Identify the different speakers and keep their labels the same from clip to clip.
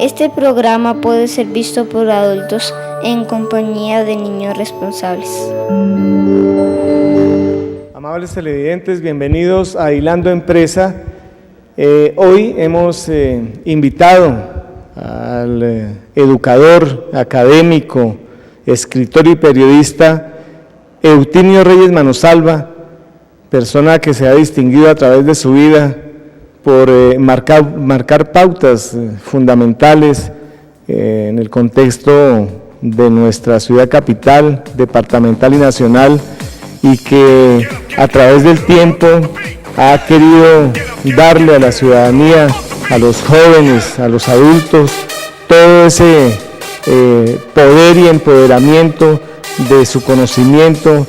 Speaker 1: Este programa puede ser visto por adultos en compañía de niños responsables.
Speaker 2: Amables televidentes, bienvenidos a Hilando Empresa. Hoy hemos invitado al educador, académico, escritor y periodista Eutimio Reyes Manosalva, persona que se ha distinguido a través de su vida por marcar pautas fundamentales en el contexto de nuestra ciudad capital, departamental y nacional, y que a través del tiempo ha querido darle a la ciudadanía, a los jóvenes, a los adultos, todo ese poder y empoderamiento de su conocimiento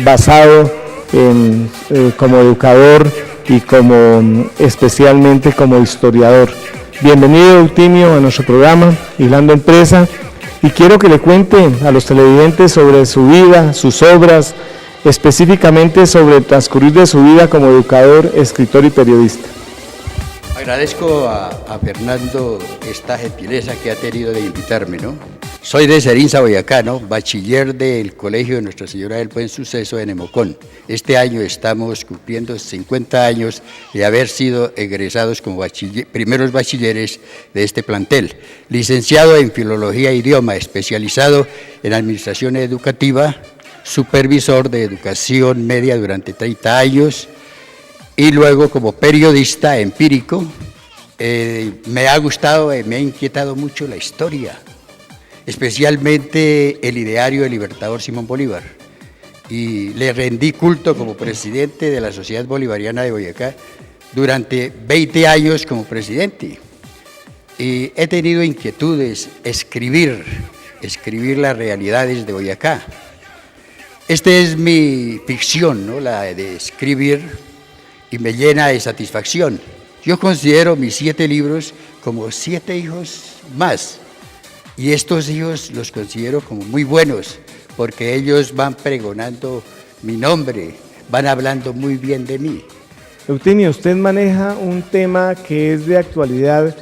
Speaker 2: basado como educador y especialmente como historiador. Bienvenido, Eutimio, a nuestro programa Hilando Empresa, y quiero que le cuente a los televidentes sobre su vida, sus obras, específicamente sobre el transcurrir de su vida como educador, escritor y periodista.
Speaker 3: Agradezco a Fernando esta gentileza que ha tenido de invitarme, ¿no? Soy de Serinza, Boyacá, ¿no? Bachiller del Colegio de Nuestra Señora del Buen Suceso en Nemocón. Este año estamos cumpliendo 50 años de haber sido egresados como primeros bachilleres de este plantel. Licenciado en Filología e Idioma, especializado en Administración Educativa, supervisor de Educación Media durante 30 años y luego como periodista empírico. Me ha gustado, me ha inquietado mucho la historia, especialmente el ideario del libertador Simón Bolívar, y le rendí culto como presidente de la Sociedad Bolivariana de Boyacá durante 20 años como presidente, y he tenido inquietudes, escribir las realidades de Boyacá. Esta es mi ficción, ¿no? La de escribir, y me llena de satisfacción. Yo considero mis 7 libros como 7 hijos más. Y estos hijos los considero como muy buenos, porque ellos van pregonando mi nombre, van hablando muy bien de mí.
Speaker 2: Eutimio, usted maneja un tema que es de actualidad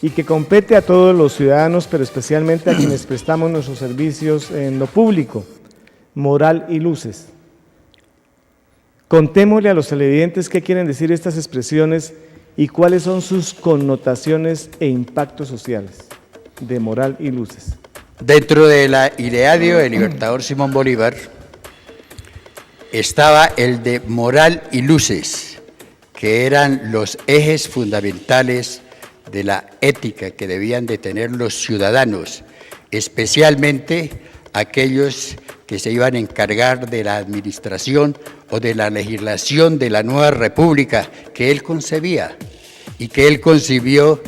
Speaker 2: y que compete a todos los ciudadanos, pero especialmente a quienes prestamos nuestros servicios en lo público: moral y luces. Contémosle a los televidentes qué quieren decir estas expresiones y cuáles son sus connotaciones e impactos sociales de moral y luces.
Speaker 3: Dentro del ideario del libertador Simón Bolívar estaba el de moral y luces, que eran los ejes fundamentales de la ética que debían de tener los ciudadanos, especialmente aquellos que se iban a encargar de la administración o de la legislación de la nueva república que él concebía y que él concibió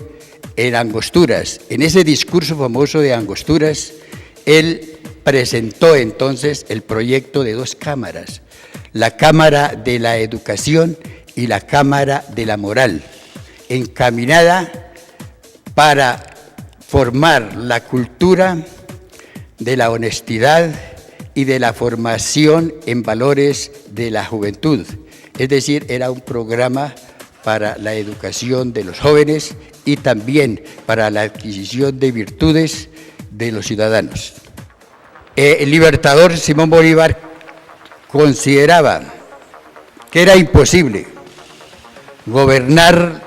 Speaker 3: en Angosturas. En ese discurso famoso de Angosturas, él presentó entonces el proyecto de 2 cámaras, la Cámara de la Educación y la Cámara de la Moral, encaminada para formar la cultura de la honestidad y de la formación en valores de la juventud. Es decir, era un programa para la educación de los jóvenes y también para la adquisición de virtudes de los ciudadanos. El libertador Simón Bolívar consideraba que era imposible gobernar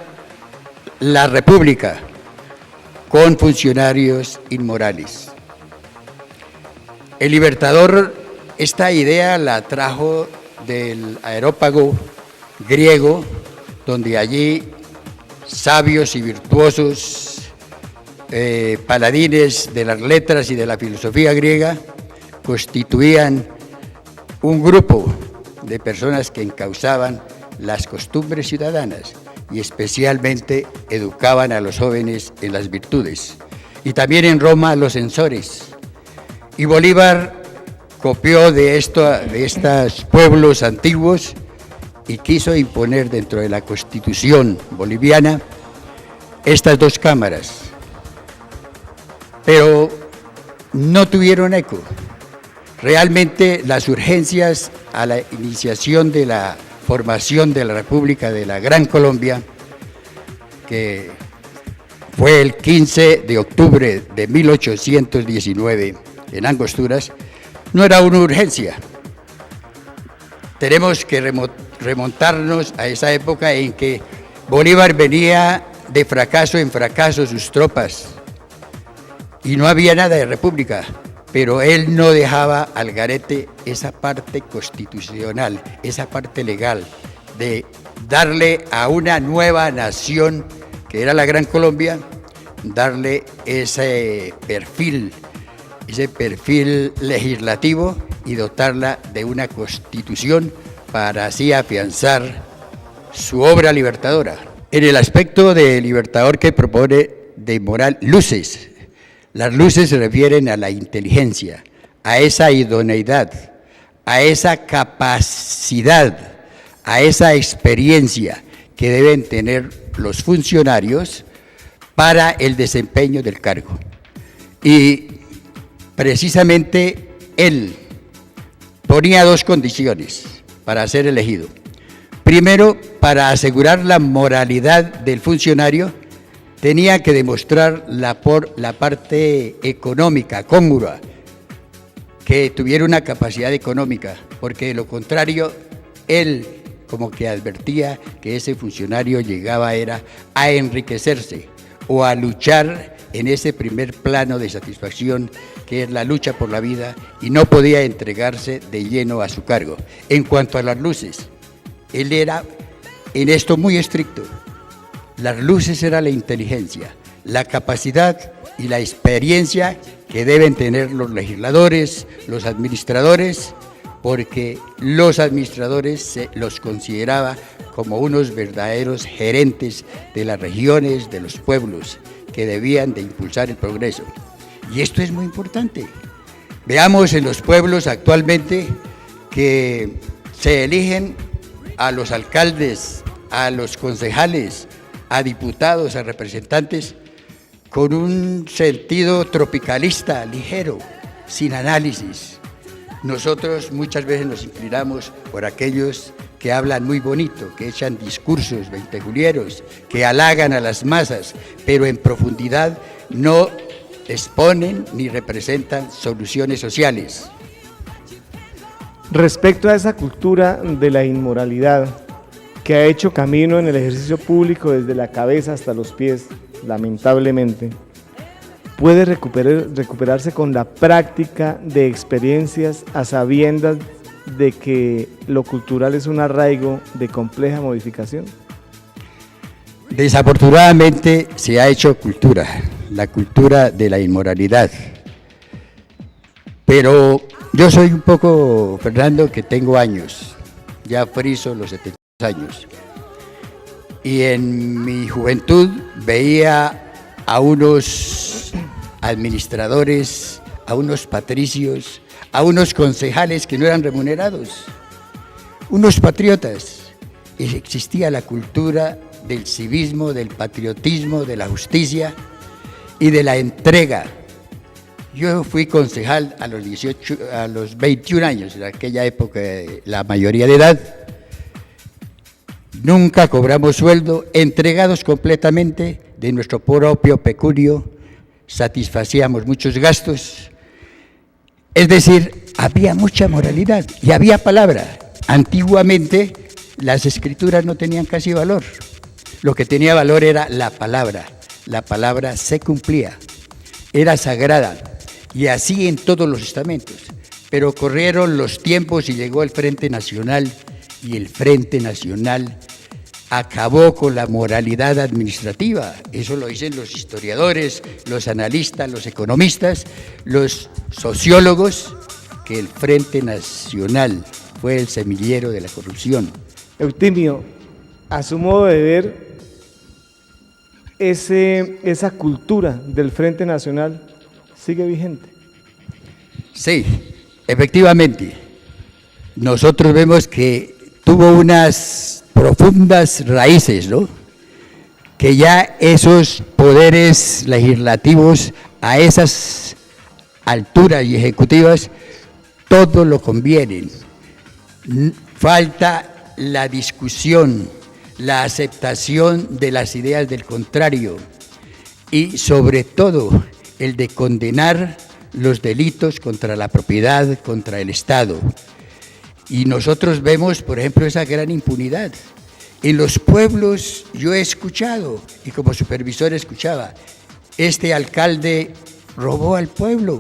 Speaker 3: la república con funcionarios inmorales. El libertador esta idea la trajo del Areópago griego, donde allí sabios y virtuosos, paladines de las letras y de la filosofía griega, constituían un grupo de personas que encauzaban las costumbres ciudadanas y especialmente educaban a los jóvenes en las virtudes. Y también en Roma los censores. Y Bolívar copió de estos pueblos antiguos y quiso imponer dentro de la Constitución boliviana estas 2 cámaras, pero no tuvieron eco. Realmente las urgencias a la iniciación de la formación de la República de la Gran Colombia, que fue el 15 de octubre de 1819 en Angosturas, no era una urgencia. Tenemos que remontarnos a esa época en que Bolívar venía de fracaso en fracaso sus tropas y no había nada de república, pero él no dejaba al garete esa parte constitucional, esa parte legal de darle a una nueva nación que era la Gran Colombia, darle ese perfil legislativo y dotarla de una constitución para así afianzar su obra libertadora. En el aspecto de libertador que propone de moral, luces. Las luces se refieren a la inteligencia, a esa idoneidad, a esa capacidad, a esa experiencia que deben tener los funcionarios para el desempeño del cargo. Y precisamente él ponía dos condiciones para ser elegido. Primero, para asegurar la moralidad del funcionario, tenía que demostrar la parte económica, cóngrua, que tuviera una capacidad económica, porque de lo contrario, él como que advertía que ese funcionario llegaba era a enriquecerse o a luchar en ese primer plano de satisfacción que es la lucha por la vida, y no podía entregarse de lleno a su cargo. En cuanto a las luces, él era en esto muy estricto. Las luces era la inteligencia, la capacidad y la experiencia que deben tener los legisladores, los administradores, porque los administradores se los consideraba como unos verdaderos gerentes de las regiones, de los pueblos, que debían de impulsar el progreso. Y esto es muy importante. Veamos en los pueblos actualmente que se eligen a los alcaldes, a los concejales, a diputados, a representantes, con un sentido tropicalista, ligero, sin análisis. Nosotros muchas veces nos inclinamos por aquellos que hablan muy bonito, que echan discursos veintegulieros, que halagan a las masas, pero en profundidad no exponen ni representan soluciones sociales.
Speaker 2: Respecto a esa cultura de la inmoralidad que ha hecho camino en el ejercicio público desde la cabeza hasta los pies, lamentablemente, puede recuperarse con la práctica de experiencias a sabiendas de que lo cultural es un arraigo de compleja modificación.
Speaker 3: Desafortunadamente se ha hecho cultura, la cultura de la inmoralidad. Pero yo soy un poco, Fernando, que tengo años, ya friso los 70 años. Y en mi juventud veía a unos administradores, a unos patricios, a unos concejales que no eran remunerados, unos patriotas. Y existía la cultura del civismo, del patriotismo, de la justicia y de la entrega. Yo fui concejal a los 21 años, en aquella época, la mayoría de edad. Nunca cobramos sueldo, entregados completamente de nuestro propio peculio, satisfacíamos muchos gastos. Es decir, había mucha moralidad y había palabra. Antiguamente las escrituras no tenían casi valor. Lo que tenía valor era la palabra. La palabra se cumplía, era sagrada, y así en todos los estamentos. Pero corrieron los tiempos y llegó el Frente Nacional, y el Frente Nacional acabó con la moralidad administrativa. Eso lo dicen los historiadores, los analistas, los economistas, los sociólogos, que el Frente Nacional fue el semillero de la corrupción.
Speaker 2: Eutimio, a su modo de ver, esa cultura del Frente Nacional sigue vigente.
Speaker 3: Sí, efectivamente. Nosotros vemos que tuvo unas profundas raíces, ¿no? Que ya esos poderes legislativos a esas alturas y ejecutivas todo lo convienen. Falta la discusión, la aceptación de las ideas del contrario. y sobre todo el de condenar los delitos contra la propiedad, contra el Estado. Y nosotros vemos, por ejemplo, esa gran impunidad. En los pueblos yo he escuchado, y como supervisor escuchaba, este alcalde robó al pueblo.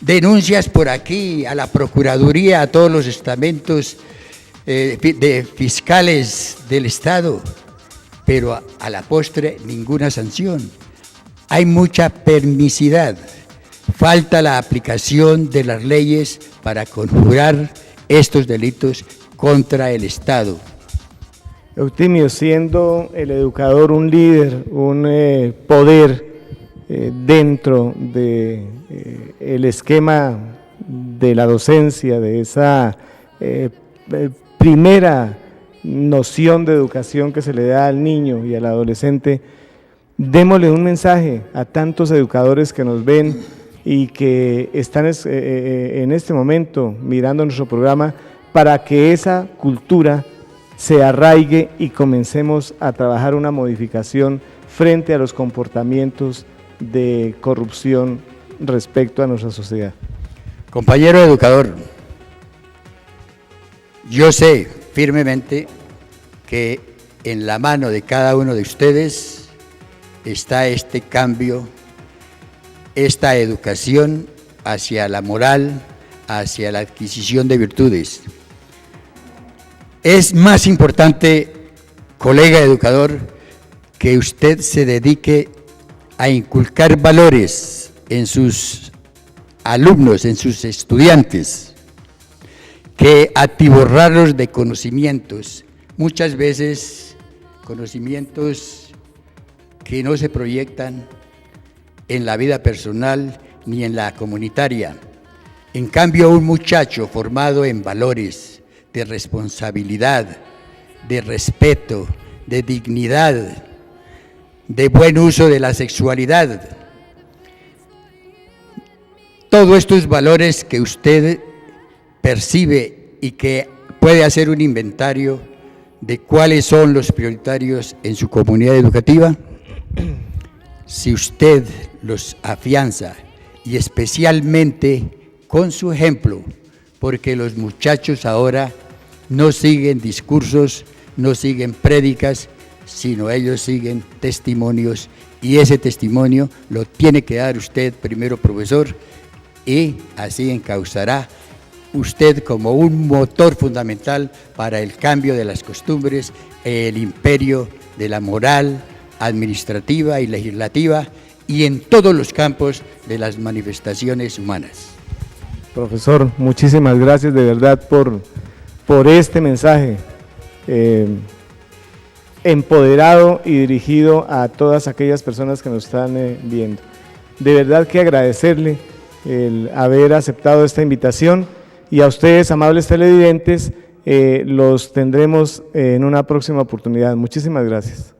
Speaker 3: Denuncias por aquí a la Procuraduría, a todos los estamentos de fiscales del Estado, pero a la postre ninguna sanción. Hay mucha permisidad, falta la aplicación de las leyes para conjurar estos delitos contra el Estado.
Speaker 2: Eutimio, siendo el educador un líder, un poder dentro del esquema de la docencia, de esa primera noción de educación que se le da al niño y al adolescente, démosle un mensaje a tantos educadores que nos ven y que están en este momento mirando nuestro programa para que esa cultura se arraigue y comencemos a trabajar una modificación frente a los comportamientos de corrupción respecto a nuestra sociedad.
Speaker 3: Compañero educador, yo sé firmemente que en la mano de cada uno de ustedes está este cambio, esta educación hacia la moral, hacia la adquisición de virtudes. Es más importante, colega educador, que usted se dedique a inculcar valores en sus alumnos, en sus estudiantes, que atiborrarlos de conocimientos, muchas veces conocimientos que no se proyectan en la vida personal ni en la comunitaria. En cambio, un muchacho formado en valores de responsabilidad, de respeto, de dignidad, de buen uso de la sexualidad, todos estos valores que usted percibe y que puede hacer un inventario de cuáles son los prioritarios en su comunidad educativa, si usted los afianza y especialmente con su ejemplo, porque los muchachos ahora no siguen discursos, no siguen prédicas, sino ellos siguen testimonios, y ese testimonio lo tiene que dar usted primero, profesor, y así encauzará usted como un motor fundamental para el cambio de las costumbres, el imperio de la moral administrativa y legislativa y en todos los campos de las manifestaciones humanas.
Speaker 2: Profesor, muchísimas gracias de verdad por este mensaje empoderado y dirigido a todas aquellas personas que nos están viendo. De verdad que agradecerle el haber aceptado esta invitación, y a ustedes, amables televidentes, los tendremos en una próxima oportunidad. Muchísimas gracias.